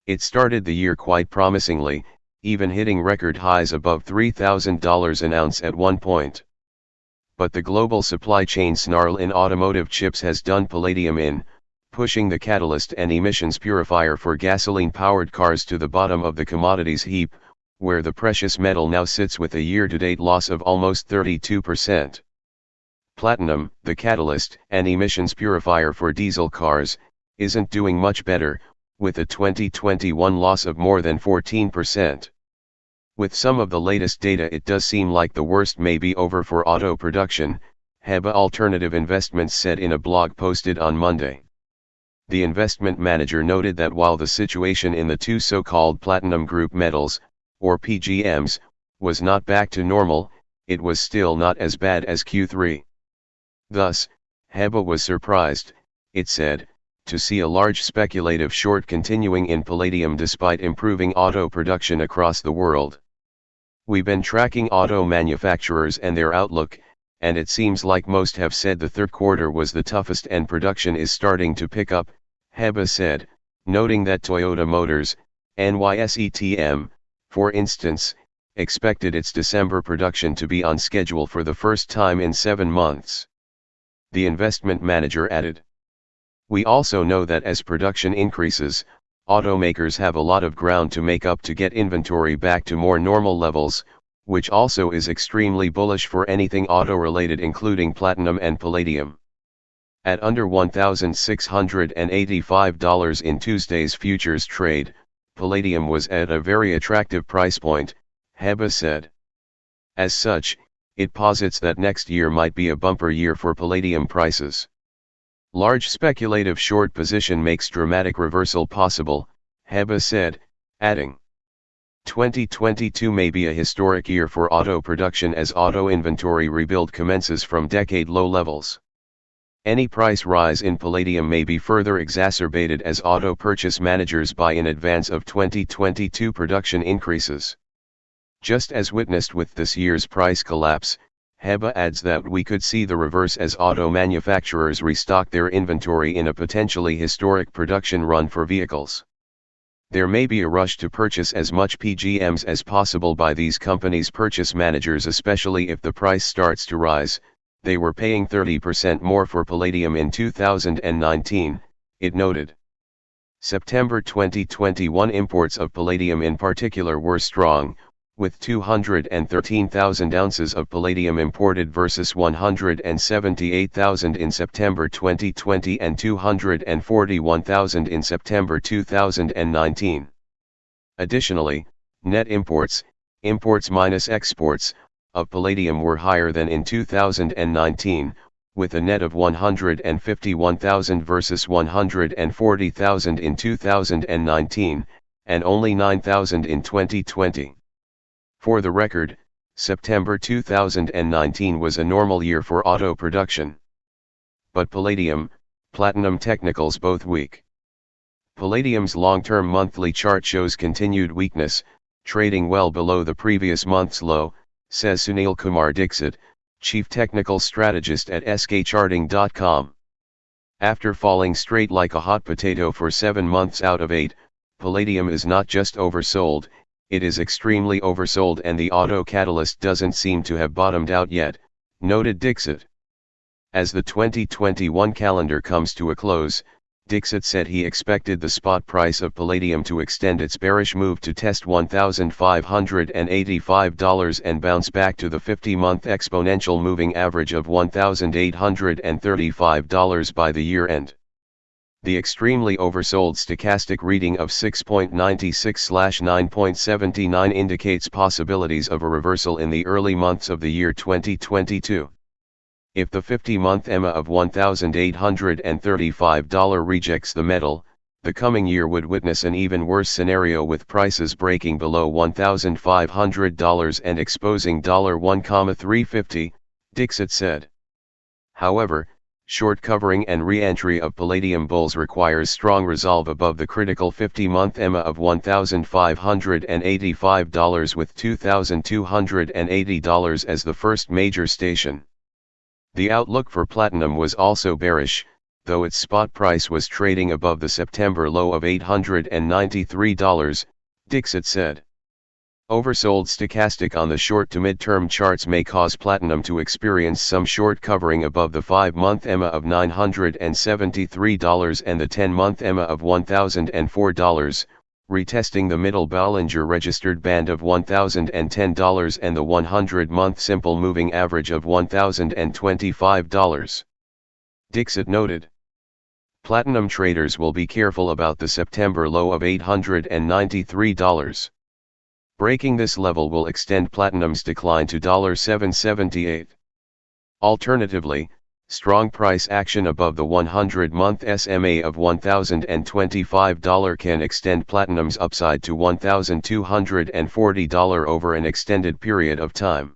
It started the year quite promisingly, even hitting record highs above $3,000 an ounce at one point. But the global supply chain snarl in automotive chips has done palladium in, pushing the catalyst and emissions purifier for gasoline-powered cars to the bottom of the commodities heap, where the precious metal now sits with a year-to-date loss of almost 32%. Platinum, the catalyst and emissions purifier for diesel cars, isn't doing much better, with a 2021 loss of more than 14%. With some of the latest data, it does seem like the worst may be over for auto production, HEBA Alternative Investments said in a blog posted on Monday. The investment manager noted that while the situation in the two so-called platinum group metals, or PGMs, was not back to normal, it was still not as bad as Q3. Thus, HEBA was surprised, it said, to see a large speculative short continuing in palladium despite improving auto production across the world. We've been tracking auto manufacturers and their outlook, and it seems like most have said the third quarter was the toughest and production is starting to pick up, HEBA said, noting that Toyota Motors, NYSETM, for instance, expected its December production to be on schedule for the first time in 7 months. The investment manager added. We also know that as production increases, automakers have a lot of ground to make up to get inventory back to more normal levels, which also is extremely bullish for anything auto-related including platinum and palladium. At under $1,685 in Tuesday's futures trade, palladium was at a very attractive price point, HEBA said. As such, it posits that next year might be a bumper year for palladium prices. Large speculative short position makes dramatic reversal possible, HEBA said, adding. 2022 may be a historic year for auto production as auto inventory rebuild commences from decade-low levels. Any price rise in palladium may be further exacerbated as auto purchase managers buy in advance of 2022 production increases. Just as witnessed with this year's price collapse, HEBA adds that we could see the reverse as auto manufacturers restock their inventory in a potentially historic production run for vehicles. There may be a rush to purchase as much PGMs as possible by these companies' purchase managers, especially if the price starts to rise. They were paying 30% more for palladium in 2019, it noted. September 2021 imports of palladium in particular were strong, with 213,000 ounces of palladium imported versus 178,000 in September 2020 and 241,000 in September 2019. Additionally, net imports minus exports, of palladium were higher than in 2019, with a net of 151,000 versus 140,000 in 2019, and only 9,000 in 2020. For the record, September 2019 was a normal year for auto production. But palladium, platinum technicals both weak. Palladium's long-term monthly chart shows continued weakness, trading well below the previous month's low, says Sunil Kumar Dixit, chief technical strategist at skcharting.com. After falling straight like a hot potato for 7 months out of 8, palladium is not just oversold, it is extremely oversold, and the auto catalyst doesn't seem to have bottomed out yet, noted Dixit. As the 2021 calendar comes to a close, Dixit said he expected the spot price of palladium to extend its bearish move to test $1,585 and bounce back to the 50-month exponential moving average of $1,835 by the year end. The extremely oversold stochastic reading of 6.96/9.79 indicates possibilities of a reversal in the early months of the year 2022. If the 50-month EMA of $1,835 rejects the metal, the coming year would witness an even worse scenario, with prices breaking below $1,500 and exposing $1,350, Dixit said. However, short covering and re-entry of palladium bulls requires strong resolve above the critical 50-month EMA of $1,585 with $2,280 as the first major station. The outlook for platinum was also bearish, though its spot price was trading above the September low of $893, Dixit said. Oversold stochastic on the short to mid-term charts may cause platinum to experience some short covering above the 5-month EMA of $973 and the 10-month EMA of $1,004, retesting the middle Bollinger registered band of $1,010 and the 100-month simple moving average of $1,025. Dixit noted. Platinum traders will be careful about the September low of $893. Breaking this level will extend platinum's decline to $778. Alternatively, strong price action above the 100-month SMA of $1,025 can extend platinum's upside to $1,240 over an extended period of time.